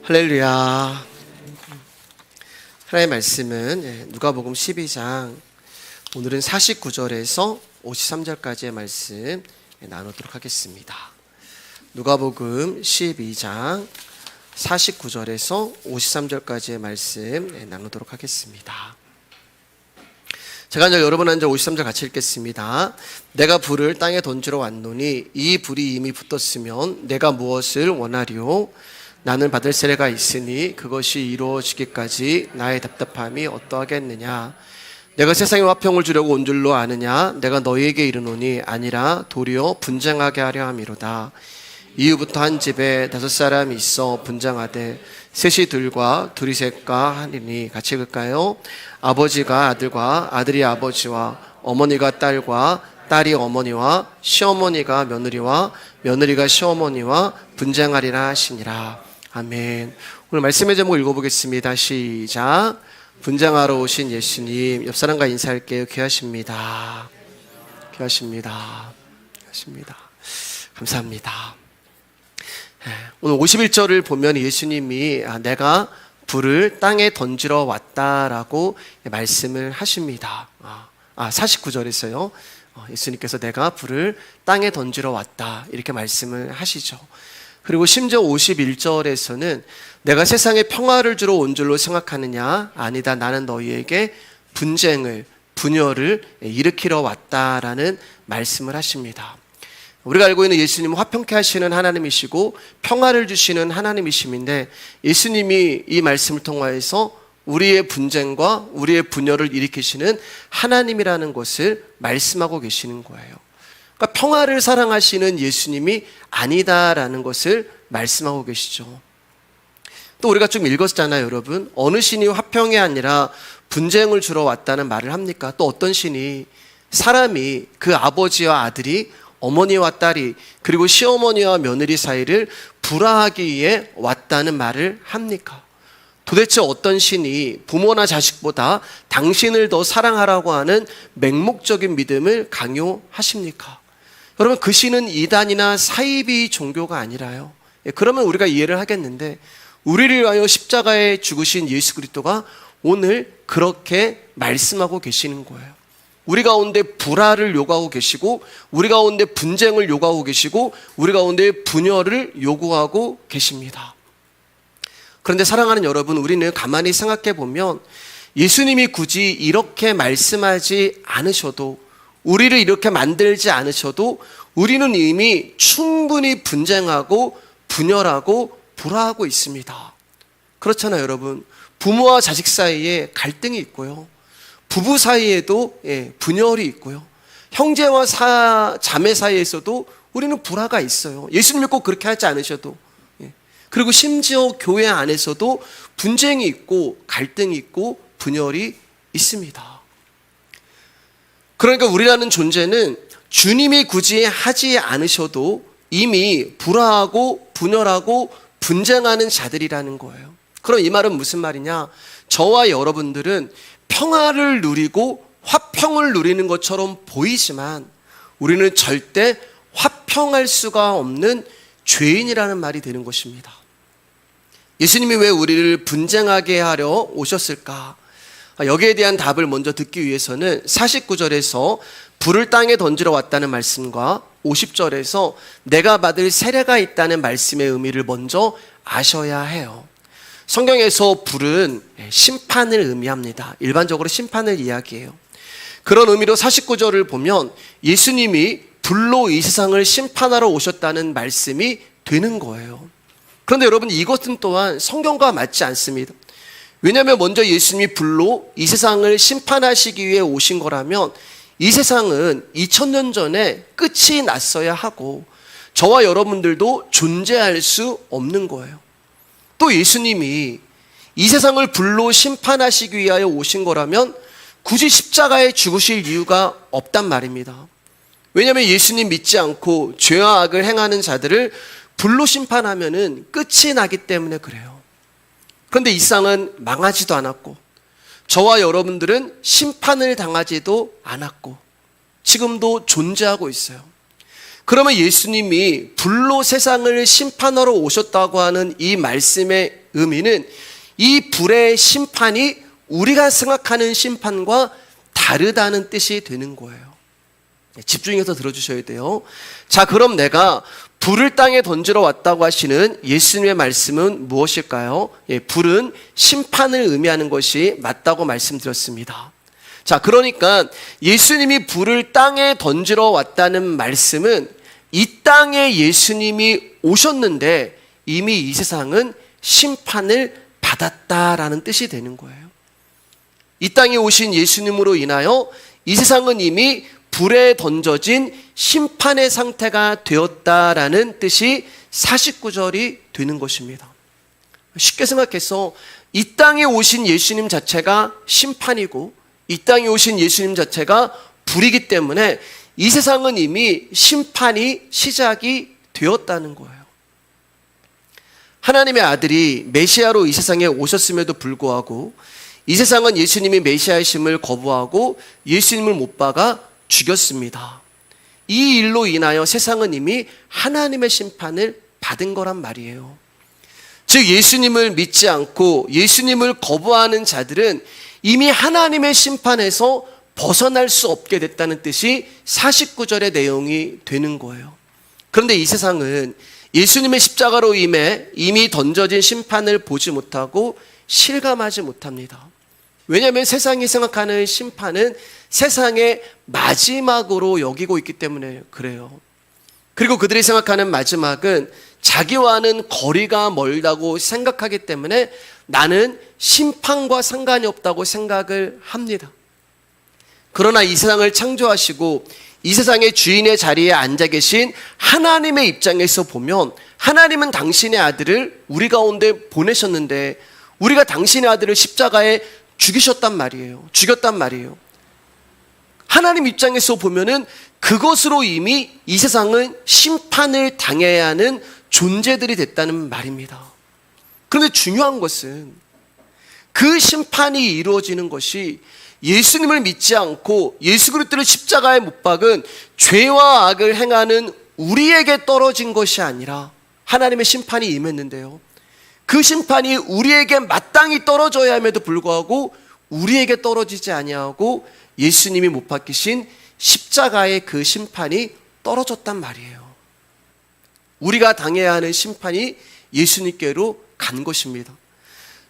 할렐루야. 하나님의 말씀은 누가복음 12장 오늘은 49절에서 53절까지의 말씀 나누도록 하겠습니다. 누가복음 12장 49절에서 53절까지의 말씀 나누도록 하겠습니다. 제가 이제 여러분 앉아 53절 같이 읽겠습니다. 내가 불을 땅에 던지러 왔노니 이 불이 이미 붙었으면 내가 무엇을 원하리요? 나는 받을 세례가 있으니 그것이 이루어지기까지 나의 답답함이 어떠하겠느냐? 내가 세상에 화평을 주려고 온 줄로 아느냐? 내가 너희에게 이르노니 아니라 도리어 분쟁하게 하려 함이로다. 이후부터 한 집에 5사람이 있어 분쟁하되 셋이 들과 둘이 셋과 하니니, 같이 읽을까요? 아버지가 아들과 아들이 아버지와 어머니가 딸과 딸이 어머니와 시어머니가 며느리와 며느리가 시어머니와 분쟁하리라 하시니라. 아멘. 오늘 말씀의 제목 읽어보겠습니다. 시작. 분쟁하러 오신 예수님. 옆 사람과 인사할게요. 귀하십니다. 귀하십니다. 귀하십니다. 감사합니다. 오늘 51절을 보면 예수님이 내가 불을 땅에 던지러 왔다라고 말씀을 하십니다. 49절에서요. 예수님께서 내가 불을 땅에 던지러 왔다 이렇게 말씀을 하시죠. 그리고 심지어 51절에서는 내가 세상에 평화를 주러 온 줄로 생각하느냐? 아니다. 나는 너희에게 분쟁을, 분열을 일으키러 왔다라는 말씀을 하십니다. 우리가 알고 있는 예수님은 화평케 하시는 하나님이시고 평화를 주시는 하나님이심인데, 예수님이 이 말씀을 통하여서 우리의 분쟁과 우리의 분열을 일으키시는 하나님이라는 것을 말씀하고 계시는 거예요. 그러니까 평화를 사랑하시는 예수님이 아니다라는 것을 말씀하고 계시죠. 또 우리가 좀 읽었잖아요, 여러분. 어느 신이 화평이 아니라 분쟁을 주러 왔다는 말을 합니까? 또 어떤 신이 사람이 그 아버지와 아들이 어머니와 딸이 그리고 시어머니와 며느리 사이를 불화하기 위해 왔다는 말을 합니까? 도대체 어떤 신이 부모나 자식보다 당신을 더 사랑하라고 하는 맹목적인 믿음을 강요하십니까? 여러분, 그 신은 이단이나 사이비 종교가 아니라요. 그러면 우리가 이해를 하겠는데, 우리를 위하여 십자가에 죽으신 예수 그리스도가 오늘 그렇게 말씀하고 계시는 거예요. 우리 가운데 불화를 요구하고 계시고, 우리 가운데 분쟁을 요구하고 계시고, 우리 가운데 분열을 요구하고 계십니다. 그런데 사랑하는 여러분, 우리는 가만히 생각해 보면 예수님이 굳이 이렇게 말씀하지 않으셔도, 우리를 이렇게 만들지 않으셔도 우리는 이미 충분히 분쟁하고 분열하고 불화하고 있습니다. 그렇잖아요, 여러분. 부모와 자식 사이에 갈등이 있고요. 부부 사이에도 분열이 있고요. 형제와 자매 사이에서도 우리는 불화가 있어요. 예수님 꼭 그렇게 하지 않으셔도. 그리고 심지어 교회 안에서도 분쟁이 있고 갈등이 있고 분열이 있습니다. 그러니까 우리라는 존재는 주님이 굳이 하지 않으셔도 이미 불화하고 분열하고 분쟁하는 자들이라는 거예요. 그럼 이 말은 무슨 말이냐? 저와 여러분들은 평화를 누리고 화평을 누리는 것처럼 보이지만 우리는 절대 화평할 수가 없는 죄인이라는 말이 되는 것입니다. 예수님이 왜 우리를 분쟁하게 하려 오셨을까? 여기에 대한 답을 먼저 듣기 위해서는 49절에서 불을 땅에 던지러 왔다는 말씀과 50절에서 내가 받을 세례가 있다는 말씀의 의미를 먼저 아셔야 해요. 성경에서 불은 심판을 의미합니다. 일반적으로 심판을 이야기해요. 그런 의미로 49절을 보면 예수님이 불로 이 세상을 심판하러 오셨다는 말씀이 되는 거예요. 그런데 여러분, 이것은 또한 성경과 맞지 않습니다. 왜냐하면 먼저 예수님이 불로 이 세상을 심판하시기 위해 오신 거라면 이 세상은 2000년 전에 끝이 났어야 하고 저와 여러분들도 존재할 수 없는 거예요. 또 예수님이 이 세상을 불로 심판하시기 위하여 오신 거라면 굳이 십자가에 죽으실 이유가 없단 말입니다. 왜냐하면 예수님 믿지 않고 죄와 악을 행하는 자들을 불로 심판하면은 끝이 나기 때문에 그래요. 그런데 이 세상은 망하지도 않았고 저와 여러분들은 심판을 당하지도 않았고 지금도 존재하고 있어요. 그러면 예수님이 불로 세상을 심판하러 오셨다고 하는 이 말씀의 의미는 이 불의 심판이 우리가 생각하는 심판과 다르다는 뜻이 되는 거예요. 집중해서 들어주셔야 돼요. 자, 그럼 내가 불을 땅에 던지러 왔다고 하시는 예수님의 말씀은 무엇일까요? 불은 심판을 의미하는 것이 맞다고 말씀드렸습니다. 자, 그러니까 예수님이 불을 땅에 던지러 왔다는 말씀은 이 땅에 예수님이 오셨는데 이미 이 세상은 심판을 받았다라는 뜻이 되는 거예요. 이 땅에 오신 예수님으로 인하여 이 세상은 이미 불에 던져진 심판의 상태가 되었다라는 뜻이 49절이 되는 것입니다. 쉽게 생각해서 이 땅에 오신 예수님 자체가 심판이고 이 땅에 오신 예수님 자체가 불이기 때문에 이 세상은 이미 심판이 시작이 되었다는 거예요. 하나님의 아들이 메시아로 이 세상에 오셨음에도 불구하고 이 세상은 예수님이 메시아이심을 거부하고 예수님을 못 박아 죽였습니다. 이 일로 인하여 세상은 이미 하나님의 심판을 받은 거란 말이에요. 즉 예수님을 믿지 않고 예수님을 거부하는 자들은 이미 하나님의 심판에서 벗어날 수 없게 됐다는 뜻이 49절의 내용이 되는 거예요. 그런데 이 세상은 예수님의 십자가로 인해 이미 던져진 심판을 보지 못하고 실감하지 못합니다. 왜냐하면 세상이 생각하는 심판은 세상의 마지막으로 여기고 있기 때문에 그래요. 그리고 그들이 생각하는 마지막은 자기와는 거리가 멀다고 생각하기 때문에 나는 심판과 상관이 없다고 생각을 합니다. 그러나 이 세상을 창조하시고 이 세상의 주인의 자리에 앉아 계신 하나님의 입장에서 보면 하나님은 당신의 아들을 우리 가운데 보내셨는데 우리가 당신의 아들을 십자가에 죽였단 말이에요. 하나님 입장에서 보면은 그것으로 이미 이 세상은 심판을 당해야 하는 존재들이 됐다는 말입니다. 그런데 중요한 것은 그 심판이 이루어지는 것이 예수님을 믿지 않고 예수 그리스도를 십자가에 못 박은 죄와 악을 행하는 우리에게 떨어진 것이 아니라 하나님의 심판이 임했는데요. 그 심판이 우리에게 마땅히 떨어져야 함에도 불구하고 우리에게 떨어지지 아니하고 예수님이 못 박히신 십자가의 그 심판이 떨어졌단 말이에요. 우리가 당해야 하는 심판이 예수님께로 간 것입니다.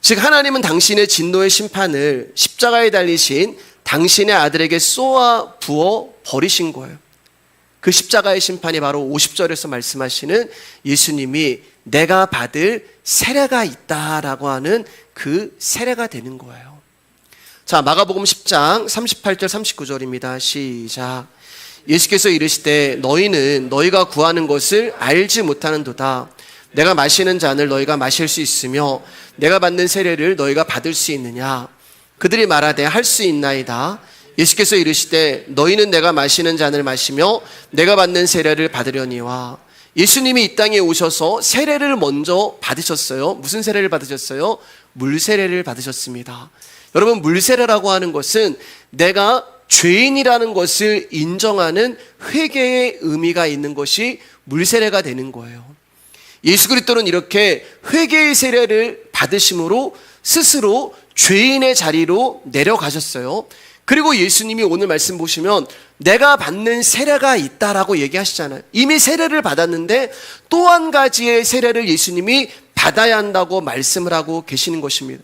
즉 하나님은 당신의 진노의 심판을 십자가에 달리신 당신의 아들에게 쏘아 부어 버리신 거예요. 그 십자가의 심판이 바로 50절에서 말씀하시는 예수님이 내가 받을 세례가 있다라고 하는 그 세례가 되는 거예요. 자, 마가복음 10장 38절 39절입니다. 시작. 예수께서 이르시되 너희는 너희가 구하는 것을 알지 못하는도다. 내가 마시는 잔을 너희가 마실 수 있으며 내가 받는 세례를 너희가 받을 수 있느냐. 그들이 말하되 할 수 있나이다. 예수께서 이르시되 너희는 내가 마시는 잔을 마시며 내가 받는 세례를 받으려니와. 예수님이 이 땅에 오셔서 세례를 먼저 받으셨어요. 무슨 세례를 받으셨어요? 물세례를 받으셨습니다. 여러분, 물세례라고 하는 것은 내가 죄인이라는 것을 인정하는 회개의 의미가 있는 것이 물세례가 되는 거예요. 예수 그리스도는 이렇게 회개의 세례를 받으심으로 스스로 죄인의 자리로 내려가셨어요. 그리고 예수님이 오늘 말씀 보시면 내가 받는 세례가 있다라고 얘기하시잖아요. 이미 세례를 받았는데 또 한 가지의 세례를 예수님이 받아야 한다고 말씀을 하고 계시는 것입니다.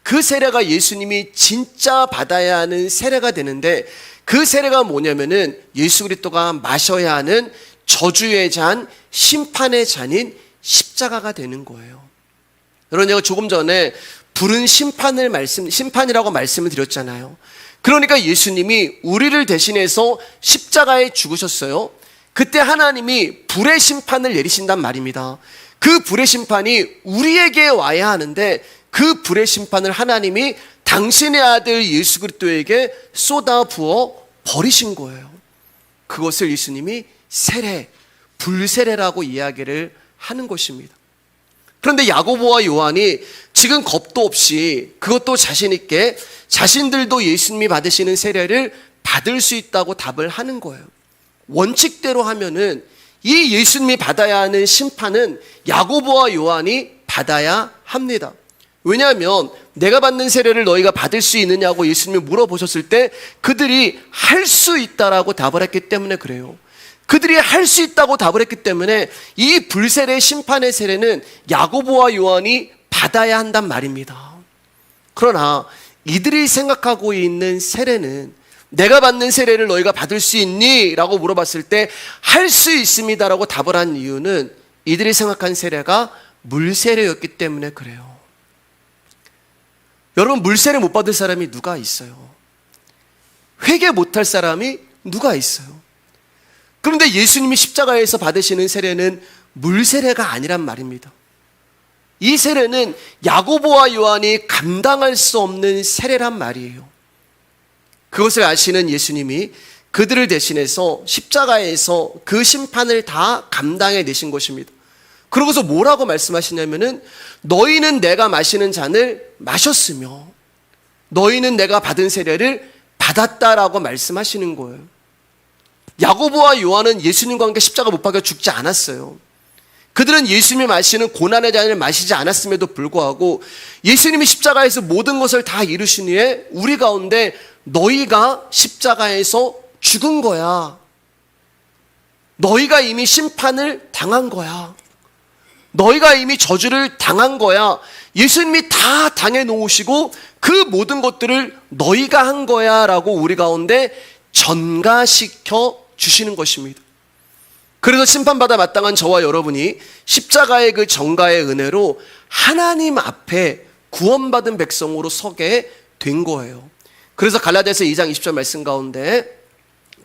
그 세례가 예수님이 진짜 받아야 하는 세례가 되는데 그 세례가 뭐냐면은 예수 그리스도가 마셔야 하는 저주의 잔, 심판의 잔인 십자가가 되는 거예요. 여러분, 제가 조금 전에 불은 심판이라고 말씀을 드렸잖아요. 그러니까 예수님이 우리를 대신해서 십자가에 죽으셨어요. 그때 하나님이 불의 심판을 내리신단 말입니다. 그 불의 심판이 우리에게 와야 하는데 그 불의 심판을 하나님이 당신의 아들 예수 그리스도에게 쏟아 부어 버리신 거예요. 그것을 예수님이 세례, 불세례라고 이야기를 하는 것입니다. 그런데 야고보와 요한이 지금 겁도 없이 그것도 자신 있게 자신들도 예수님이 받으시는 세례를 받을 수 있다고 답을 하는 거예요. 원칙대로 하면은 이 예수님이 받아야 하는 심판은 야고보와 요한이 받아야 합니다. 왜냐하면 내가 받는 세례를 너희가 받을 수 있느냐고 예수님이 물어보셨을 때 그들이 할 수 있다라고 답을 했기 때문에 그래요. 그들이 할 수 있다고 답을 했기 때문에 이 불세례 심판의 세례는 야고보와 요한이 받아야 한단 말입니다. 그러나 이들이 생각하고 있는 세례는 내가 받는 세례를 너희가 받을 수 있니? 라고 물어봤을 때 할 수 있습니다 라고 답을 한 이유는 이들이 생각한 세례가 물세례였기 때문에 그래요. 여러분, 물세례 못 받을 사람이 누가 있어요? 회개 못할 사람이 누가 있어요? 그런데 예수님이 십자가에서 받으시는 세례는 물세례가 아니란 말입니다. 이 세례는 야고보와 요한이 감당할 수 없는 세례란 말이에요. 그것을 아시는 예수님이 그들을 대신해서 십자가에서 그 심판을 다 감당해 내신 것입니다. 그러고서 뭐라고 말씀하시냐면은 너희는 내가 마시는 잔을 마셨으며 너희는 내가 받은 세례를 받았다라고 말씀하시는 거예요. 야고보와 요한은 예수님과 함께 십자가 못 박혀 죽지 않았어요. 그들은 예수님이 마시는 고난의 잔을 마시지 않았음에도 불구하고 예수님이 십자가에서 모든 것을 다 이루신 후에 우리 가운데 너희가 십자가에서 죽은 거야. 너희가 이미 심판을 당한 거야. 너희가 이미 저주를 당한 거야. 예수님이 다 당해 놓으시고 그 모든 것들을 너희가 한 거야 라고 우리 가운데 전가시켜 주시는 것입니다. 그래서 심판받아 마땅한 저와 여러분이 십자가의 그 전가의 은혜로 하나님 앞에 구원받은 백성으로 서게 된 거예요. 그래서 갈라디아서 2장 20절 말씀 가운데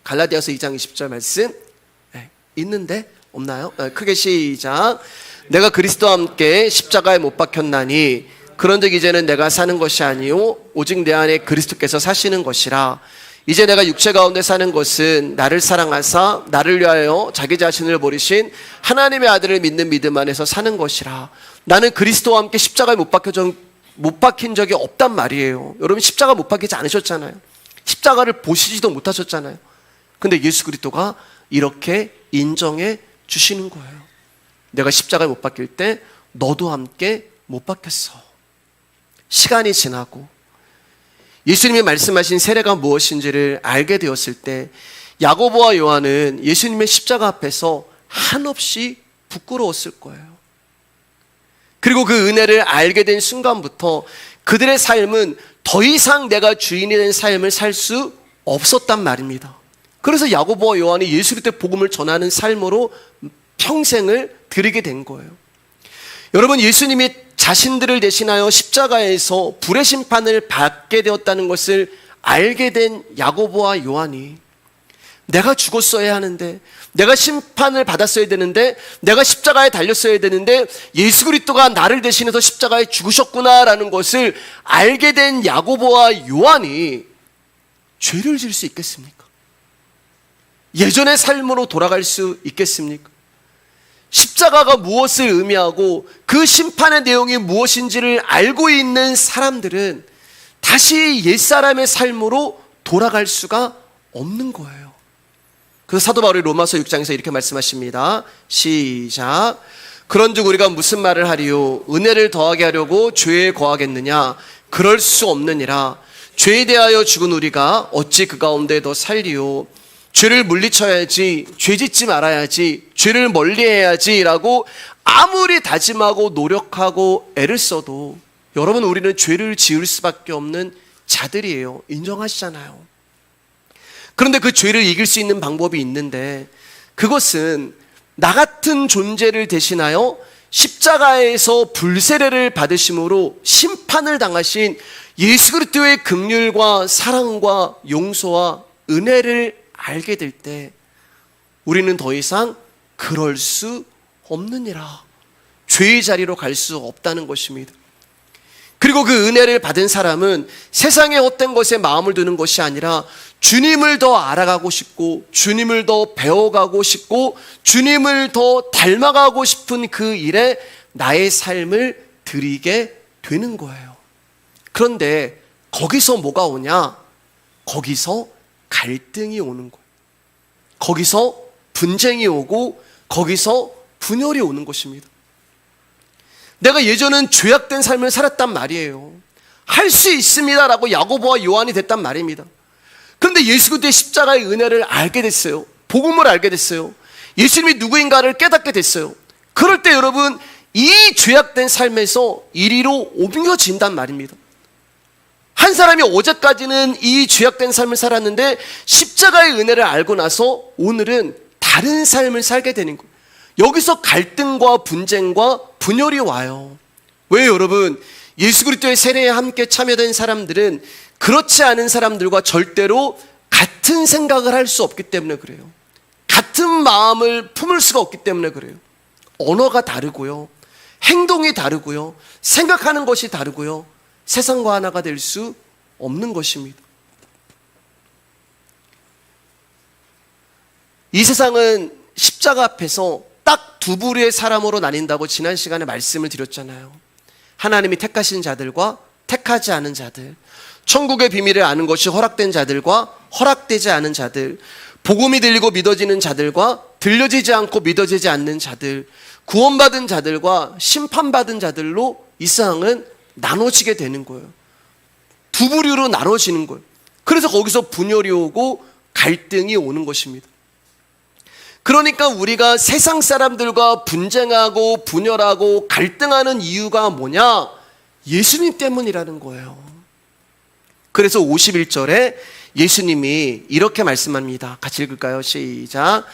갈라디아서 2장 20절 말씀 있는데 없나요? 크게 시작. 내가 그리스도와 함께 십자가에 못 박혔나니 그런즉 이제는 내가 사는 것이 아니요 오직 내 안에 그리스도께서 사시는 것이라. 이제 내가 육체 가운데 사는 것은 나를 사랑하사 나를 위하여 자기 자신을 버리신 하나님의 아들을 믿는 믿음 안에서 사는 것이라. 나는 그리스도와 함께 십자가에 못 박힌 적이 없단 말이에요. 여러분, 십자가 못 박히지 않으셨잖아요. 십자가를 보시지도 못하셨잖아요. 근데 예수 그리스도가 이렇게 인정해 주시는 거예요. 내가 십자가에 못 박힐 때 너도 함께 못 박혔어. 시간이 지나고 예수님이 말씀하신 세례가 무엇인지를 알게 되었을 때 야고보와 요한은 예수님의 십자가 앞에서 한없이 부끄러웠을 거예요. 그리고 그 은혜를 알게 된 순간부터 그들의 삶은 더 이상 내가 주인이 된 삶을 살 수 없었단 말입니다. 그래서 야고보와 요한이 예수 그리스도의 복음을 전하는 삶으로 평생을 드리게 된 거예요. 여러분, 예수님이 자신들을 대신하여 십자가에서 불의 심판을 받게 되었다는 것을 알게 된 야고보와 요한이 내가 죽었어야 하는데, 내가 심판을 받았어야 되는데, 내가 십자가에 달렸어야 되는데 예수 그리스도가 나를 대신해서 십자가에 죽으셨구나라는 것을 알게 된 야고보와 요한이 죄를 지을 수 있겠습니까? 예전의 삶으로 돌아갈 수 있겠습니까? 십자가가 무엇을 의미하고 그 심판의 내용이 무엇인지를 알고 있는 사람들은 다시 옛사람의 삶으로 돌아갈 수가 없는 거예요. 그래서 사도 바울이 로마서 6장에서 이렇게 말씀하십니다. 시작. 그런즉 우리가 무슨 말을 하리요? 은혜를 더하게 하려고 죄에 거하겠느냐? 그럴 수 없느니라. 죄에 대하여 죽은 우리가 어찌 그 가운데 더 살리요? 죄를 물리쳐야지, 죄 짓지 말아야지, 죄를 멀리해야지 라고 아무리 다짐하고 노력하고 애를 써도 여러분, 우리는 죄를 지을 수밖에 없는 자들이에요. 인정하시잖아요. 그런데 그 죄를 이길 수 있는 방법이 있는데 그것은 나 같은 존재를 대신하여 십자가에서 불세례를 받으심으로 심판을 당하신 예수 그리스도의 긍휼과 사랑과 용서와 은혜를 알게 될 때 우리는 더 이상 그럴 수 없느니라. 죄의 자리로 갈 수 없다는 것입니다. 그리고 그 은혜를 받은 사람은 세상의 헛된 것에 마음을 두는 것이 아니라 주님을 더 알아가고 싶고 주님을 더 배워가고 싶고 주님을 더 닮아가고 싶은 그 일에 나의 삶을 드리게 되는 거예요. 그런데 거기서 뭐가 오냐? 거기서 갈등이 오는 거예요. 거기서 분쟁이 오고 거기서 분열이 오는 것입니다. 내가 예전엔 죄악된 삶을 살았단 말이에요. 할 수 있습니다라고 야고보와 요한이 됐단 말입니다. 그런데 예수 그리스도의 십자가의 은혜를 알게 됐어요. 복음을 알게 됐어요. 예수님이 누구인가를 깨닫게 됐어요. 그럴 때 여러분, 이 죄악된 삶에서 이리로 옮겨진단 말입니다. 한 사람이 어제까지는 이 죄악된 삶을 살았는데 십자가의 은혜를 알고 나서 오늘은 다른 삶을 살게 되는 거예요. 여기서 갈등과 분쟁과 분열이 와요. 왜 여러분? 예수 그리스도의 세례에 함께 참여된 사람들은 그렇지 않은 사람들과 절대로 같은 생각을 할 수 없기 때문에 그래요. 같은 마음을 품을 수가 없기 때문에 그래요. 언어가 다르고요, 행동이 다르고요, 생각하는 것이 다르고요, 세상과 하나가 될 수 없는 것입니다. 이 세상은 십자가 앞에서 딱 두 부류의 사람으로 나뉜다고 지난 시간에 말씀을 드렸잖아요. 하나님이 택하신 자들과 택하지 않은 자들, 천국의 비밀을 아는 것이 허락된 자들과 허락되지 않은 자들, 복음이 들리고 믿어지는 자들과 들려지지 않고 믿어지지 않는 자들, 구원받은 자들과 심판받은 자들로 이 세상은 나눠지게 되는 거예요. 두 부류로 나눠지는 거예요. 그래서 거기서 분열이 오고 갈등이 오는 것입니다. 그러니까 우리가 세상 사람들과 분쟁하고 분열하고 갈등하는 이유가 뭐냐? 예수님 때문이라는 거예요. 그래서 51절에 예수님이 이렇게 말씀합니다. 같이 읽을까요? 시작.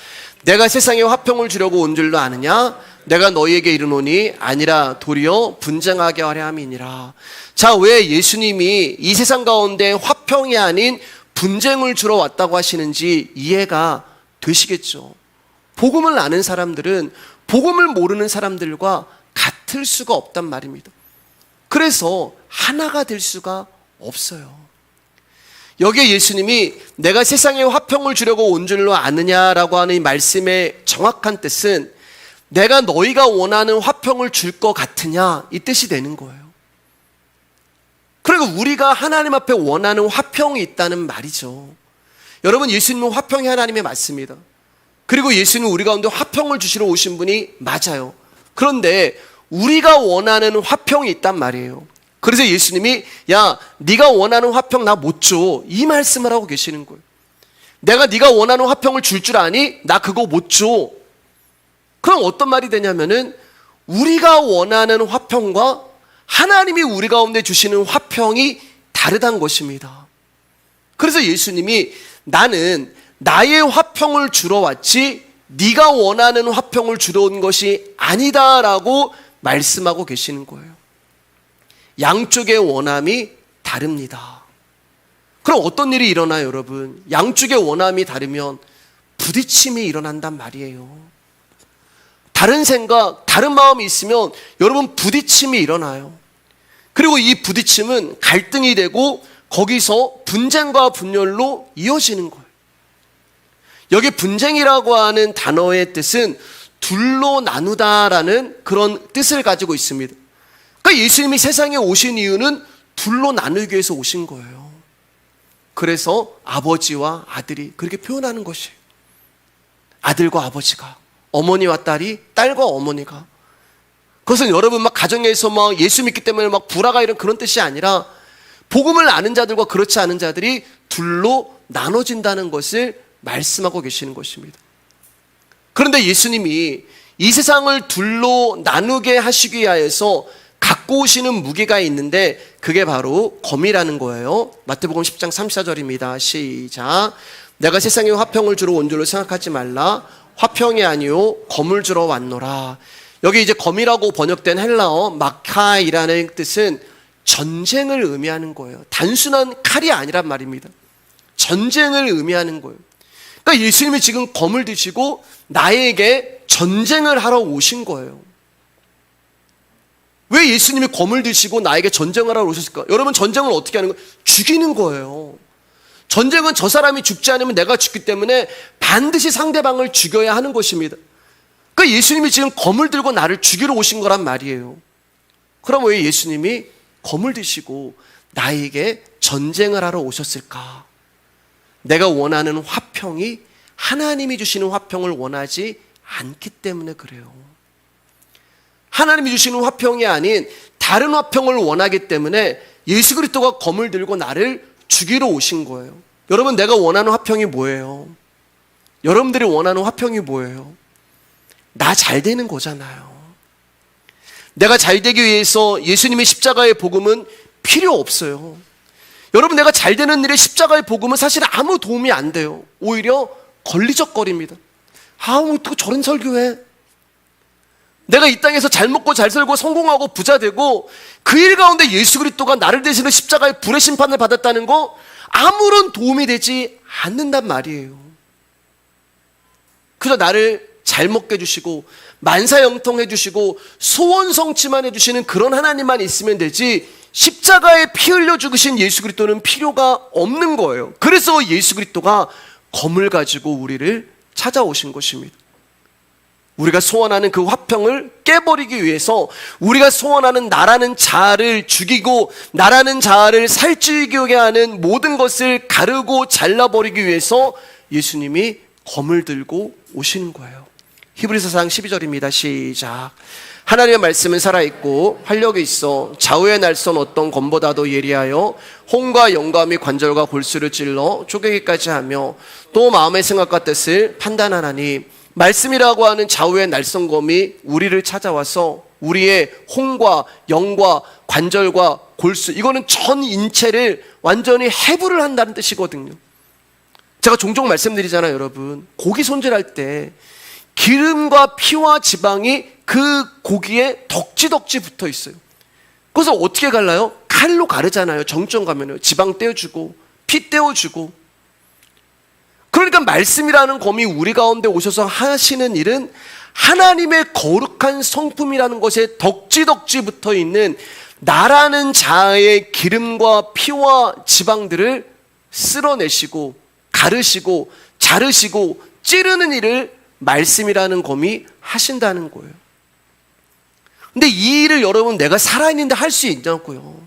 내가 세상에 화평을 주려고 온 줄로 아느냐? 내가 너희에게 이르노니 아니라 도리어 분쟁하게 하려 함이니라. 자, 왜 예수님이 이 세상 가운데 화평이 아닌 분쟁을 주러 왔다고 하시는지 이해가 되시겠죠? 복음을 아는 사람들은 복음을 모르는 사람들과 같을 수가 없단 말입니다. 그래서 하나가 될 수가 없어요. 여기에 예수님이 내가 세상에 화평을 주려고 온 줄로 아느냐라고 하는 이 말씀의 정확한 뜻은 내가 너희가 원하는 화평을 줄 것 같으냐, 이 뜻이 되는 거예요. 그리고 우리가 하나님 앞에 원하는 화평이 있다는 말이죠. 여러분, 예수님은 화평이 하나님의 맞습니다. 그리고 예수님은 우리 가운데 화평을 주시러 오신 분이 맞아요. 그런데 우리가 원하는 화평이 있단 말이에요. 그래서 예수님이 야, 네가 원하는 화평 나 못 줘, 이 말씀을 하고 계시는 거예요. 내가 네가 원하는 화평을 줄 줄 아니? 나 그거 못 줘. 그럼 어떤 말이 되냐면은 우리가 원하는 화평과 하나님이 우리 가운데 주시는 화평이 다르다는 것입니다. 그래서 예수님이 나는 나의 화평을 주러 왔지 네가 원하는 화평을 주러 온 것이 아니다라고 말씀하고 계시는 거예요. 양쪽의 원함이 다릅니다. 그럼 어떤 일이 일어나요, 여러분? 양쪽의 원함이 다르면 부딪힘이 일어난단 말이에요. 다른 생각, 다른 마음이 있으면 여러분 부딪힘이 일어나요. 그리고 이 부딪힘은 갈등이 되고 거기서 분쟁과 분열로 이어지는 거예요. 여기 분쟁이라고 하는 단어의 뜻은 둘로 나누다라는 그런 뜻을 가지고 있습니다. 그러니까 예수님이 세상에 오신 이유는 둘로 나누기 위해서 오신 거예요. 그래서 아버지와 아들이 그렇게 표현하는 것이에요. 아들과 아버지가, 어머니와 딸이, 딸과 어머니가. 그것은 여러분 막 가정에서 막 예수 믿기 때문에 막 불화가 이런 그런 뜻이 아니라 복음을 아는 자들과 그렇지 않은 자들이 둘로 나눠진다는 것을 말씀하고 계시는 것입니다. 그런데 예수님이 이 세상을 둘로 나누게 하시기 위하여서 갖고 오시는 무게가 있는데 그게 바로 검이라는 거예요. 마태복음 10장 34절입니다. 시작. 내가 세상에 화평을 주러 온 줄로 생각하지 말라. 화평이 아니요 검을 주러 왔노라. 여기 이제 검이라고 번역된 헬라어 마카이라는 뜻은 전쟁을 의미하는 거예요. 단순한 칼이 아니란 말입니다. 전쟁을 의미하는 거예요. 그러니까 예수님이 지금 검을 드시고 나에게 전쟁을 하러 오신 거예요. 왜 예수님이 검을 드시고 나에게 전쟁을 하러 오셨을까? 여러분, 전쟁을 어떻게 하는 거예요? 죽이는 거예요. 전쟁은 저 사람이 죽지 않으면 내가 죽기 때문에 반드시 상대방을 죽여야 하는 것입니다. 그러니까 예수님이 지금 검을 들고 나를 죽이러 오신 거란 말이에요. 그럼 왜 예수님이 검을 드시고 나에게 전쟁을 하러 오셨을까? 내가 원하는 화평이 하나님이 주시는 화평을 원하지 않기 때문에 그래요. 하나님이 주시는 화평이 아닌 다른 화평을 원하기 때문에 예수 그리스도가 검을 들고 나를 죽이러 오신 거예요. 여러분, 내가 원하는 화평이 뭐예요? 여러분들이 원하는 화평이 뭐예요? 나 잘 되는 거잖아요. 내가 잘 되기 위해서 예수님의 십자가의 복음은 필요 없어요. 여러분, 내가 잘 되는 일에 십자가의 복음은 사실 아무 도움이 안 돼요. 오히려 걸리적거립니다. 어떻게 저런 설교해? 내가 이 땅에서 잘 먹고 잘 살고 성공하고 부자 되고 그 일 가운데 예수 그리스도가 나를 대신해 십자가의 불의 심판을 받았다는 거 아무런 도움이 되지 않는단 말이에요. 그저 나를 잘 먹게 해주시고 만사형통 해주시고 소원 성취만 해주시는 그런 하나님만 있으면 되지, 십자가에 피 흘려 죽으신 예수 그리스도는 필요가 없는 거예요. 그래서 예수 그리스도가 검을 가지고 우리를 찾아오신 것입니다. 우리가 소원하는 그 화평을 깨버리기 위해서, 우리가 소원하는 나라는 자아를 죽이고 나라는 자아를 살찌우게 하는 모든 것을 가르고 잘라버리기 위해서 예수님이 검을 들고 오시는 거예요. 히브리서 4장 12절입니다. 시작. 하나님의 말씀은 살아있고 활력이 있어 좌우의 날선 어떤 검보다도 예리하여 혼과 영과 및 관절과 골수를 찔러 쪼개기까지 하며 또 마음의 생각과 뜻을 판단하나니, 말씀이라고 하는 좌우의 날선검이 우리를 찾아와서 우리의 혼과 영과 관절과 골수, 이거는 전 인체를 완전히 해부를 한다는 뜻이거든요. 제가 종종 말씀드리잖아요, 여러분. 고기 손질할 때 기름과 피와 지방이 그 고기에 덕지덕지 붙어 있어요. 그래서 어떻게 갈라요? 칼로 가르잖아요. 정점 가면요, 지방 떼어주고 피 떼어주고. 그러니까 말씀이라는 검이 우리 가운데 오셔서 하시는 일은 하나님의 거룩한 성품이라는 것에 덕지덕지 붙어 있는 나라는 자아의 기름과 피와 지방들을 쓸어내시고 가르시고 자르시고 찌르는 일을 말씀이라는 검이 하신다는 거예요. 근데 이 일을 여러분, 내가 살아있는데 할 수 있냐고요.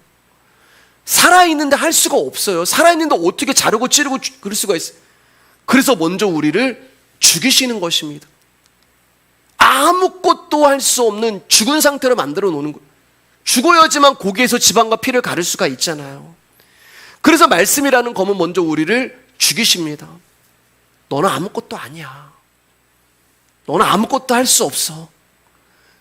살아있는데 할 수가 없어요. 살아있는데 어떻게 자르고 찌르고 그럴 수가 있어요. 그래서 먼저 우리를 죽이시는 것입니다. 아무것도 할 수 없는 죽은 상태로 만들어 놓는 거예요. 죽어야지만 고기에서 지방과 피를 가를 수가 있잖아요. 그래서 말씀이라는 검은 먼저 우리를 죽이십니다. 너는 아무것도 아니야. 너는 아무것도 할 수 없어.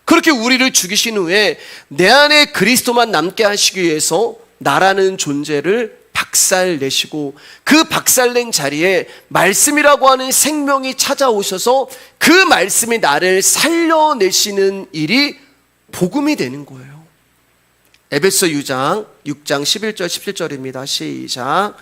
그렇게 우리를 죽이신 후에 내 안에 그리스도만 남게 하시기 위해서 나라는 존재를 박살내시고, 그 박살낸 자리에 말씀이라고 하는 생명이 찾아오셔서 그 말씀이 나를 살려내시는 일이 복음이 되는 거예요. 에베소 6장 11절 17절입니다. 시작.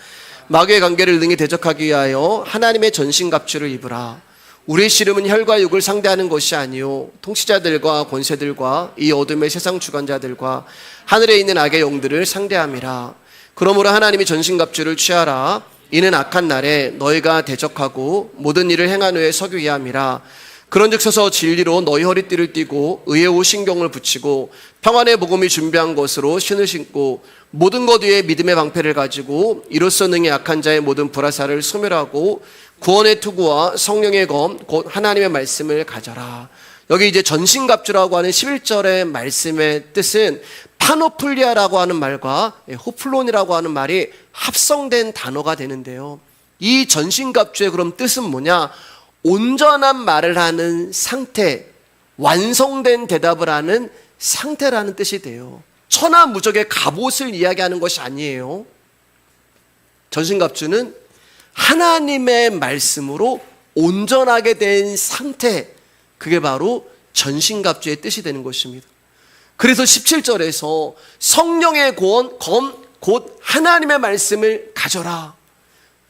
마귀의 관계를 능히 대적하기 위하여 하나님의 전신갑주를 입으라. 우리의 씨름은 혈과 육을 상대하는 것이 아니요 통치자들과 권세들과 이 어둠의 세상 주관자들과 하늘에 있는 악의 영들을 상대함이라. 그러므로 하나님이 전신갑주를 취하라. 이는 악한 날에 너희가 대적하고 모든 일을 행한 후에 서기 위함이라. 그런즉 서서 진리로 너희 허리띠를 띠고 의의 옷 신경을 붙이고 평안의 복음이 준비한 것으로 신을 신고 모든 것 위에 믿음의 방패를 가지고 이로써 능히 악한 자의 모든 불화살을 소멸하고 구원의 투구와 성령의 검 곧 하나님의 말씀을 가져라. 여기 이제 전신갑주라고 하는 11절의 말씀의 뜻은 파노플리아라고 하는 말과 호플론이라고 하는 말이 합성된 단어가 되는데요, 이 전신갑주의 그럼 뜻은 뭐냐? 온전한 말을 하는 상태, 완성된 대답을 하는 상태라는 뜻이 돼요. 천하무적의 갑옷을 이야기하는 것이 아니에요. 전신갑주는 하나님의 말씀으로 온전하게 된 상태, 그게 바로 전신갑주의 뜻이 되는 것입니다. 그래서 17절에서 성령의 검 곧 하나님의 말씀을 가져라.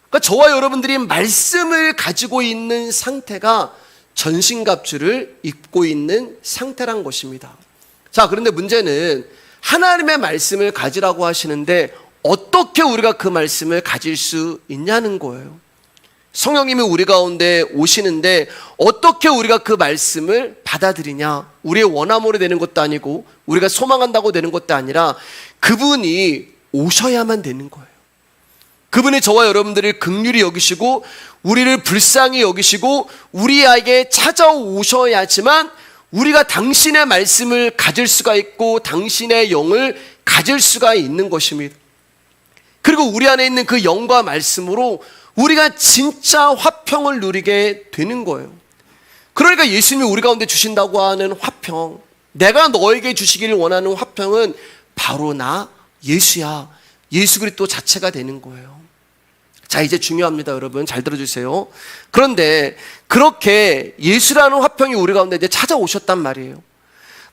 그러니까 저와 여러분들이 말씀을 가지고 있는 상태가 전신갑주를 입고 있는 상태란 것입니다. 자, 그런데 문제는 하나님의 말씀을 가지라고 하시는데 어떻게 우리가 그 말씀을 가질 수 있냐는 거예요. 성령님이 우리 가운데 오시는데 어떻게 우리가 그 말씀을 받아들이냐? 우리의 원함으로 되는 것도 아니고 우리가 소망한다고 되는 것도 아니라 그분이 오셔야만 되는 거예요. 그분이 저와 여러분들을 긍휼히 여기시고 우리를 불쌍히 여기시고 우리에게 찾아오셔야지만 우리가 당신의 말씀을 가질 수가 있고 당신의 영을 가질 수가 있는 것입니다. 그리고 우리 안에 있는 그 영과 말씀으로 우리가 진짜 화평을 누리게 되는 거예요. 그러니까 예수님이 우리 가운데 주신다고 하는 화평, 내가 너에게 주시기를 원하는 화평은 바로 나 예수야. 예수 그리스도 자체가 되는 거예요. 자, 이제 중요합니다. 여러분 잘 들어주세요. 그런데 그렇게 예수라는 화평이 우리 가운데 이제 찾아오셨단 말이에요.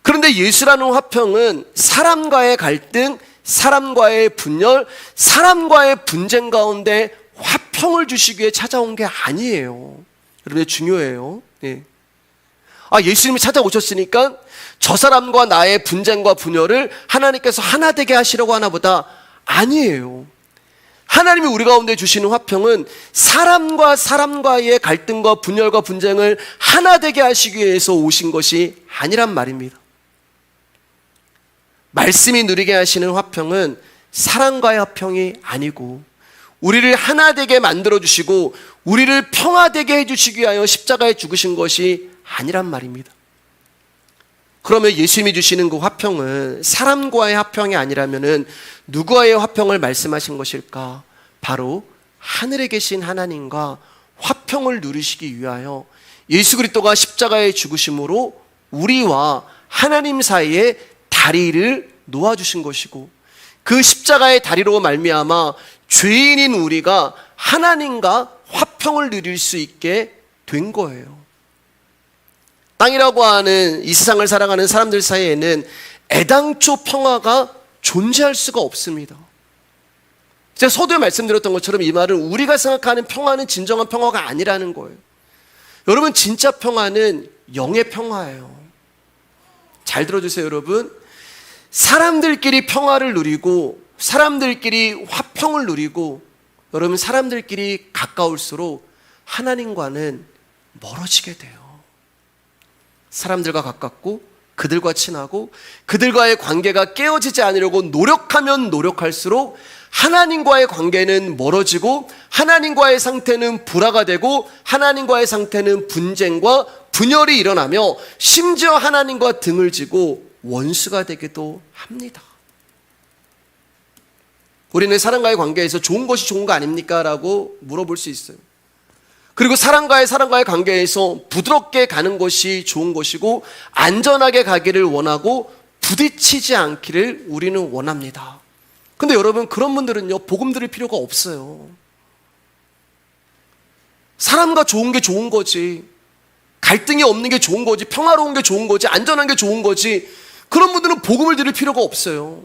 그런데 예수라는 화평은 사람과의 갈등, 사람과의 분열, 사람과의 분쟁 가운데 화평을 주시기 위해 찾아온 게 아니에요. 여러분 중요해요. 네. 예수님이 찾아오셨으니까 저 사람과 나의 분쟁과 분열을 하나님께서 하나 되게 하시려고 하나 보다 아니에요. 하나님이 우리 가운데 주시는 화평은 사람과 사람과의 갈등과 분열과 분쟁을 하나 되게 하시기 위해서 오신 것이 아니란 말입니다. 말씀이 누리게 하시는 화평은 사랑과의 화평이 아니고 우리를 하나 되게 만들어 주시고 우리를 평화되게 해주시기 위하여 십자가에 죽으신 것이 아니란 말입니다. 그러면 예수님이 주시는 그 화평은 사람과의 화평이 아니라면 누구와의 화평을 말씀하신 것일까? 바로 하늘에 계신 하나님과 화평을 누리시기 위하여 예수 그리스도가 십자가에 죽으심으로 우리와 하나님 사이에 다리를 놓아주신 것이고 그 십자가의 다리로 말미암아 죄인인 우리가 하나님과 화평을 누릴 수 있게 된 거예요. 땅이라고 하는 이 세상을 살아가는 사람들 사이에는 애당초 평화가 존재할 수가 없습니다. 제가 서두에 말씀드렸던 것처럼 이 말은 우리가 생각하는 평화는 진정한 평화가 아니라는 거예요. 여러분 진짜 평화는 영의 평화예요. 잘 들어주세요 여러분. 사람들끼리 평화를 누리고 사람들끼리 화평을 누리고 여러분 사람들끼리 가까울수록 하나님과는 멀어지게 돼요. 사람들과 가깝고 그들과 친하고 그들과의 관계가 깨어지지 않으려고 노력하면 노력할수록 하나님과의 관계는 멀어지고 하나님과의 상태는 불화가 되고 하나님과의 상태는 분쟁과 분열이 일어나며 심지어 하나님과 등을 지고 원수가 되기도 합니다. 우리는 사람과의 관계에서 좋은 것이 좋은 거 아닙니까? 라고 물어볼 수 있어요. 그리고 사람과의 관계에서 부드럽게 가는 것이 좋은 것이고 안전하게 가기를 원하고 부딪히지 않기를 우리는 원합니다. 근데 여러분 그런 분들은요 복음 들을 필요가 없어요. 사람과 좋은 게 좋은 거지, 갈등이 없는 게 좋은 거지, 평화로운 게 좋은 거지, 안전한 게 좋은 거지, 그런 분들은 복음을 들을 필요가 없어요.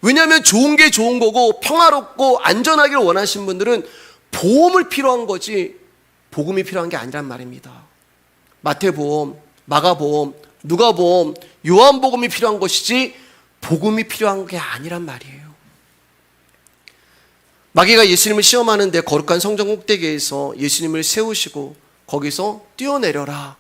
왜냐하면 좋은 게 좋은 거고 평화롭고 안전하기를 원하시는 분들은 보험을 필요한 거지 복음이 필요한 게 아니란 말입니다. 마태복음, 마가복음, 누가복음, 요한복음이 필요한 것이지 복음이 필요한 게 아니란 말이에요. 마귀가 예수님을 시험하는데 거룩한 성전 꼭대기에서 예수님을 세우시고 거기서 뛰어내려라.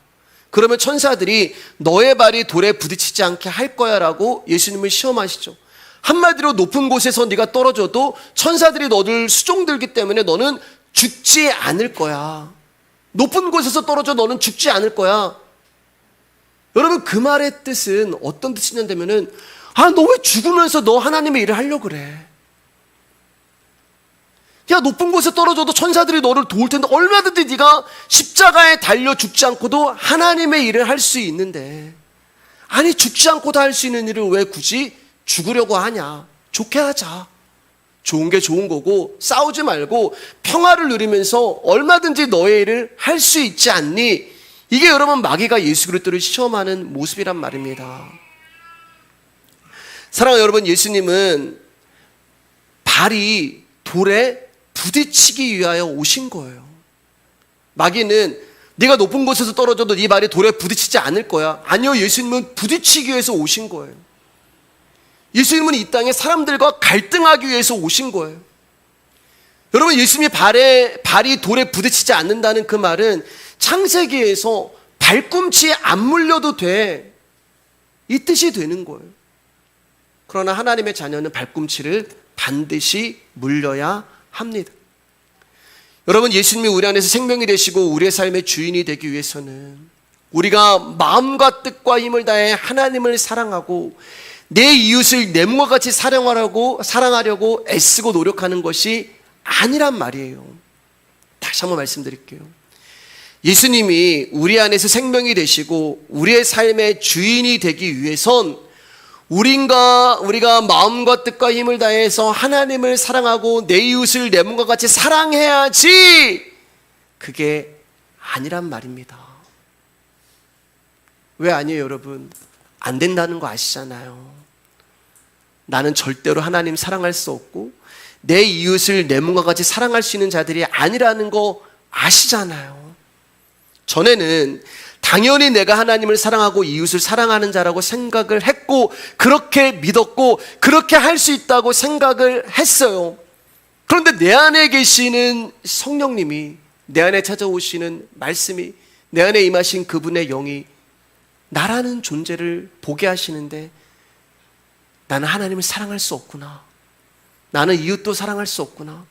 그러면 천사들이 너의 발이 돌에 부딪히지 않게 할 거야 라고 예수님을 시험하시죠. 한마디로 높은 곳에서 네가 떨어져도 천사들이 너를 수종들기 때문에 너는 죽지 않을 거야. 높은 곳에서 떨어져 너는 죽지 않을 거야. 여러분 그 말의 뜻은 어떤 뜻이냐면은 너 왜 죽으면서 너 하나님의 일을 하려고 그래? 야 높은 곳에 떨어져도 천사들이 너를 도울 텐데 얼마든지 네가 십자가에 달려 죽지 않고도 하나님의 일을 할 수 있는데 아니 죽지 않고도 할 수 있는 일을 왜 굳이 죽으려고 하냐? 좋게 하자. 좋은 게 좋은 거고 싸우지 말고 평화를 누리면서 얼마든지 너의 일을 할 수 있지 않니? 이게 여러분 마귀가 예수 그리스도를 시험하는 모습이란 말입니다. 사랑하는 여러분, 예수님은 발이 돌에 부딪히기 위하여 오신 거예요. 마귀는 네가 높은 곳에서 떨어져도 네 발이 돌에 부딪히지 않을 거야. 아니요, 예수님은 부딪히기 위해서 오신 거예요. 예수님은 이 땅에 사람들과 갈등하기 위해서 오신 거예요. 여러분, 예수님이 발이 돌에 부딪히지 않는다는 그 말은 창세기에서 발꿈치 안 물려도 돼, 이 뜻이 되는 거예요. 그러나 하나님의 자녀는 발꿈치를 반드시 물려야 합니다. 여러분, 예수님이 우리 안에서 생명이 되시고 우리의 삶의 주인이 되기 위해서는 우리가 마음과 뜻과 힘을 다해 하나님을 사랑하고 내 이웃을 내 몸과 같이 사랑하려고 애쓰고 노력하는 것이 아니란 말이에요. 다시 한번 말씀드릴게요. 예수님이 우리 안에서 생명이 되시고 우리의 삶의 주인이 되기 위해선 우리가 마음과 뜻과 힘을 다해서 하나님을 사랑하고 내 이웃을 내 몸과 같이 사랑해야지, 그게 아니란 말입니다. 왜 아니에요, 여러분? 안 된다는 거 아시잖아요. 나는 절대로 하나님 사랑할 수 없고 내 이웃을 내 몸과 같이 사랑할 수 있는 자들이 아니라는 거 아시잖아요. 전에는 당연히 내가 하나님을 사랑하고 이웃을 사랑하는 자라고 생각을 했고, 그렇게 믿었고, 그렇게 할 수 있다고 생각을 했어요. 그런데 내 안에 계시는 성령님이, 내 안에 찾아오시는 말씀이, 내 안에 임하신 그분의 영이 나라는 존재를 보게 하시는데, 나는 하나님을 사랑할 수 없구나, 나는 이웃도 사랑할 수 없구나,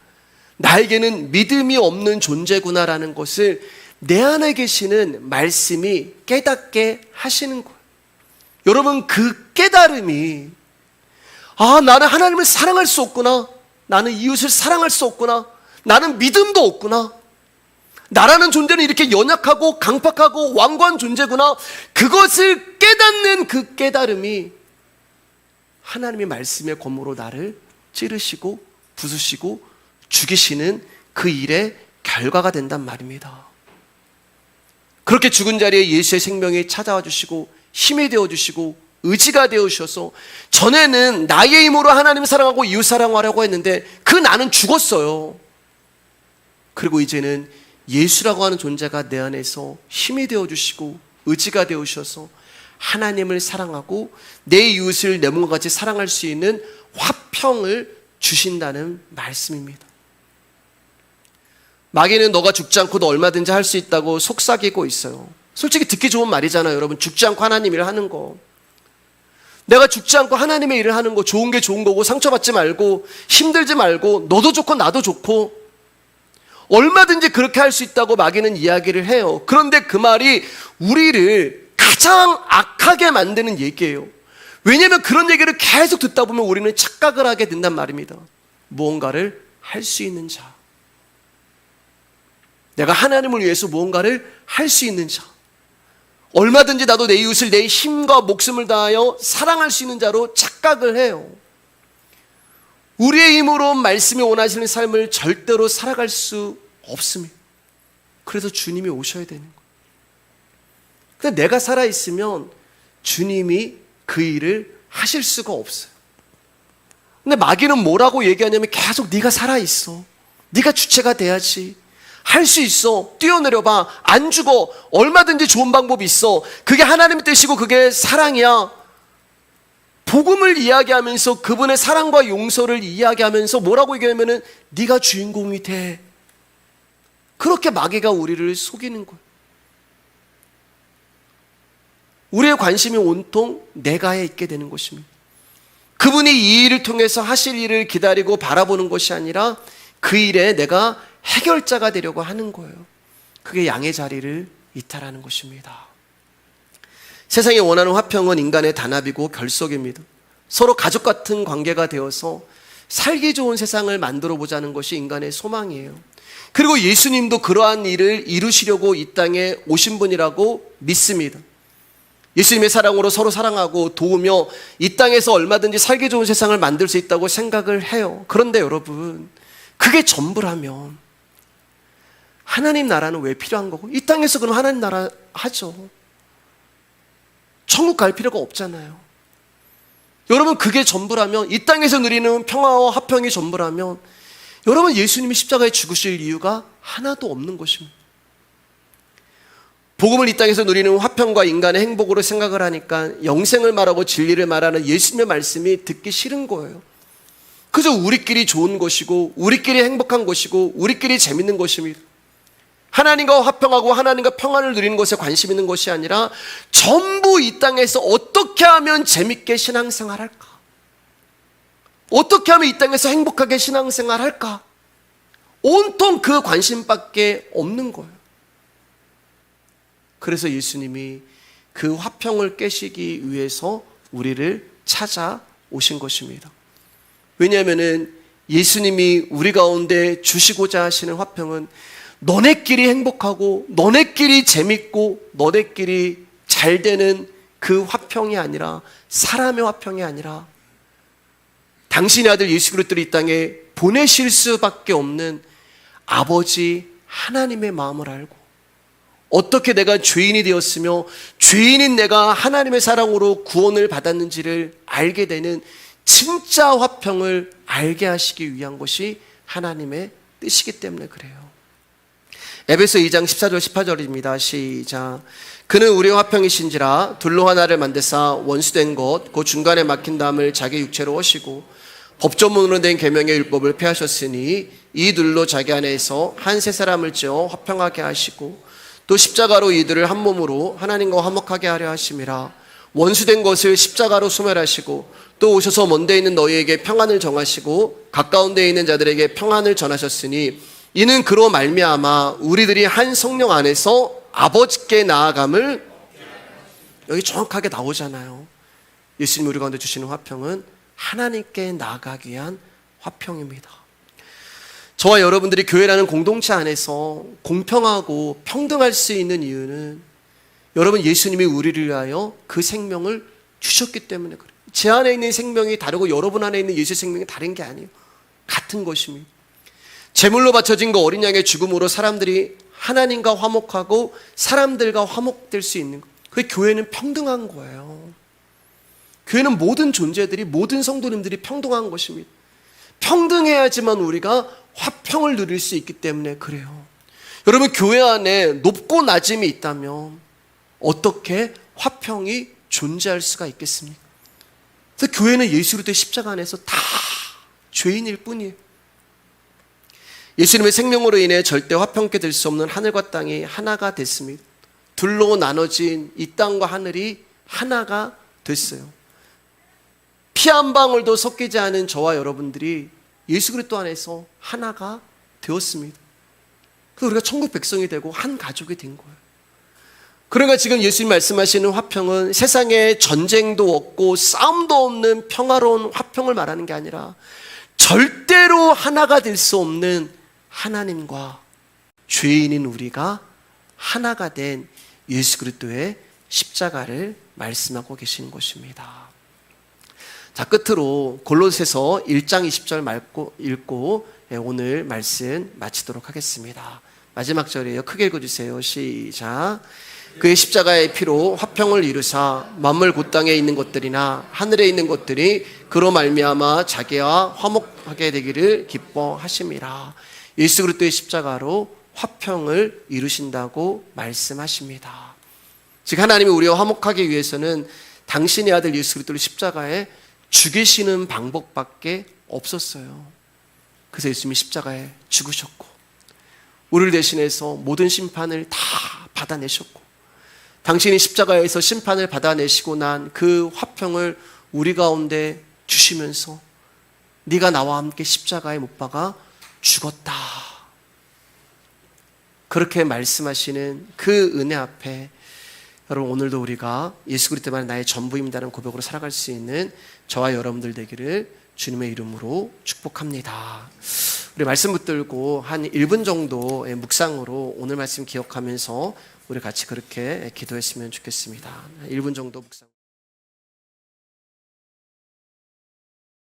나에게는 믿음이 없는 존재구나라는 것을 내 안에 계시는 말씀이 깨닫게 하시는 거예요. 여러분, 그 깨달음이, 나는 하나님을 사랑할 수 없구나, 나는 이웃을 사랑할 수 없구나, 나는 믿음도 없구나, 나라는 존재는 이렇게 연약하고 강팍하고 완고한 존재구나, 그것을 깨닫는 그 깨달음이 하나님의 말씀의 검으로 나를 찌르시고 부수시고 죽이시는 그 일의 결과가 된단 말입니다. 그렇게 죽은 자리에 예수의 생명이 찾아와 주시고 힘이 되어 주시고 의지가 되어 주셔서, 전에는 나의 힘으로 하나님 사랑하고 이웃 사랑하려고 했는데 그 나는 죽었어요. 그리고 이제는 예수라고 하는 존재가 내 안에서 힘이 되어 주시고 의지가 되어 주셔서 하나님을 사랑하고 내 이웃을 내 몸과 같이 사랑할 수 있는 화평을 주신다는 말씀입니다. 마귀는 너가 죽지 않고도 얼마든지 할 수 있다고 속삭이고 있어요. 솔직히 듣기 좋은 말이잖아요, 여러분. 죽지 않고 하나님 일을 하는 거, 내가 죽지 않고 하나님의 일을 하는 거, 좋은 게 좋은 거고, 상처받지 말고 힘들지 말고, 너도 좋고 나도 좋고, 얼마든지 그렇게 할 수 있다고 마귀는 이야기를 해요. 그런데 그 말이 우리를 가장 악하게 만드는 얘기예요. 왜냐하면 그런 얘기를 계속 듣다 보면 우리는 착각을 하게 된단 말입니다. 무언가를 할 수 있는 자, 내가 하나님을 위해서 무언가를 할 수 있는 자, 얼마든지 나도 내 이웃을 내 힘과 목숨을 다하여 사랑할 수 있는 자로 착각을 해요. 우리의 힘으로 말씀이 원하시는 삶을 절대로 살아갈 수 없습니다. 그래서 주님이 오셔야 되는 거예요. 근데 내가 살아있으면 주님이 그 일을 하실 수가 없어요. 근데 마귀는 뭐라고 얘기하냐면 계속 네가 살아있어, 네가 주체가 돼야지, 할 수 있어, 뛰어내려봐, 안 죽어, 얼마든지 좋은 방법이 있어, 그게 하나님의 뜻이고 그게 사랑이야. 복음을 이야기하면서 그분의 사랑과 용서를 이야기하면서 뭐라고 얘기하면은 네가 주인공이 돼. 그렇게 마귀가 우리를 속이는 거예요. 우리의 관심이 온통 내가에 있게 되는 것입니다. 그분이 이 일을 통해서 하실 일을 기다리고 바라보는 것이 아니라 그 일에 내가 해결자가 되려고 하는 거예요. 그게 양의 자리를 이탈하는 것입니다. 세상이 원하는 화평은 인간의 단합이고 결속입니다. 서로 가족 같은 관계가 되어서 살기 좋은 세상을 만들어 보자는 것이 인간의 소망이에요. 그리고 예수님도 그러한 일을 이루시려고 이 땅에 오신 분이라고 믿습니다. 예수님의 사랑으로 서로 사랑하고 도우며 이 땅에서 얼마든지 살기 좋은 세상을 만들 수 있다고 생각을 해요. 그런데 여러분, 그게 전부라면 하나님 나라는 왜 필요한 거고, 이 땅에서 그럼 하나님 나라 하죠. 천국 갈 필요가 없잖아요. 여러분, 그게 전부라면, 이 땅에서 누리는 평화와 화평이 전부라면, 여러분, 예수님이 십자가에 죽으실 이유가 하나도 없는 것입니다. 복음을 이 땅에서 누리는 화평과 인간의 행복으로 생각을 하니까 영생을 말하고 진리를 말하는 예수님의 말씀이 듣기 싫은 거예요. 그저 우리끼리 좋은 것이고 우리끼리 행복한 것이고 우리끼리 재밌는 것입니다. 하나님과 화평하고 하나님과 평안을 누리는 것에 관심 있는 것이 아니라 전부 이 땅에서 어떻게 하면 재밌게 신앙생활 할까? 어떻게 하면 이 땅에서 행복하게 신앙생활 할까? 온통 그 관심밖에 없는 거예요. 그래서 예수님이 그 화평을 깨시기 위해서 우리를 찾아오신 것입니다. 왜냐하면은 예수님이 우리 가운데 주시고자 하시는 화평은 너네끼리 행복하고 너네끼리 재밌고 너네끼리 잘 되는 그 화평이 아니라, 사람의 화평이 아니라 당신의 아들 예수 그리스도를 이 땅에 보내실 수밖에 없는 아버지 하나님의 마음을 알고, 어떻게 내가 죄인이 되었으며 죄인인 내가 하나님의 사랑으로 구원을 받았는지를 알게 되는 진짜 화평을 알게 하시기 위한 것이 하나님의 뜻이기 때문에 그래요. 에베소 2장 14절 18절입니다. 시작. 그는 우리의 화평이신지라 둘로 하나를 만드사 원수된 것 그 중간에 막힌 담을 자기 육체로 하시고 법조문으로 된 계명의 율법을 폐하셨으니 이 둘로 자기 안에서 한 세 사람을 지어 화평하게 하시고 또 십자가로 이들을 한 몸으로 하나님과 화목하게 하려 하심이라. 원수된 것을 십자가로 소멸하시고 또 오셔서 먼데 있는 너희에게 평안을 정하시고 가까운 데에 있는 자들에게 평안을 전하셨으니 이는 그로 말미암아 우리들이 한 성령 안에서 아버지께 나아감을, 여기 정확하게 나오잖아요. 예수님 우리 가운데 주시는 화평은 하나님께 나아가기 위한 화평입니다. 저와 여러분들이 교회라는 공동체 안에서 공평하고 평등할 수 있는 이유는 여러분 예수님이 우리를 위하여 그 생명을 주셨기 때문에 그래요. 제 안에 있는 생명이 다르고 여러분 안에 있는 예수의 생명이 다른 게 아니에요. 같은 것입니다. 제물로 바쳐진 그 어린 양의 죽음으로 사람들이 하나님과 화목하고 사람들과 화목될 수 있는 것. 그 교회는 평등한 거예요. 교회는 모든 존재들이, 모든 성도님들이 평등한 것입니다. 평등해야지만 우리가 화평을 누릴 수 있기 때문에 그래요. 여러분 교회 안에 높고 낮음이 있다면 어떻게 화평이 존재할 수가 있겠습니까? 그래서 교회는 예수 그리스도의 십자가 안에서 다 죄인일 뿐이에요. 예수님의 생명으로 인해 절대 화평케 될 수 없는 하늘과 땅이 하나가 됐습니다. 둘로 나눠진 이 땅과 하늘이 하나가 됐어요. 피 한 방울도 섞이지 않은 저와 여러분들이 예수 그리스도 안에서 하나가 되었습니다. 그래서 우리가 천국 백성이 되고 한 가족이 된 거예요. 그러니까 지금 예수님 말씀하시는 화평은 세상에 전쟁도 없고 싸움도 없는 평화로운 화평을 말하는 게 아니라 절대로 하나가 될 수 없는 하나님과 죄인인 우리가 하나가 된 예수 그리스도의 십자가를 말씀하고 계신 것입니다. 자, 끝으로 골로새서 1장 20절 읽고 오늘 말씀 마치도록 하겠습니다. 마지막 절이에요. 크게 읽어주세요. 시작. 그의 십자가의 피로 화평을 이루사 만물 곧 땅에 있는 것들이나 하늘에 있는 것들이 그로 말미암아 자기와 화목하게 되기를 기뻐하심이라. 예수 그리스도의 십자가로 화평을 이루신다고 말씀하십니다. 즉 하나님이 우리와 화목하기 위해서는 당신의 아들 예수 그리스도를 십자가에 죽이시는 방법밖에 없었어요. 그래서 예수님이 십자가에 죽으셨고 우리를 대신해서 모든 심판을 다 받아내셨고 당신이 십자가에서 심판을 받아내시고 난 그 화평을 우리 가운데 주시면서 네가 나와 함께 십자가에 못 박아 죽었다. 그렇게 말씀하시는 그 은혜 앞에 여러분 오늘도 우리가 예수 그리스도만 나의 전부입니다라는 고백으로 살아갈 수 있는 저와 여러분들 되기를 주님의 이름으로 축복합니다. 우리 말씀 붙들고 한 1분 정도의 묵상으로 오늘 말씀 기억하면서 우리 같이 그렇게 기도했으면 좋겠습니다. 1분 정도 묵상.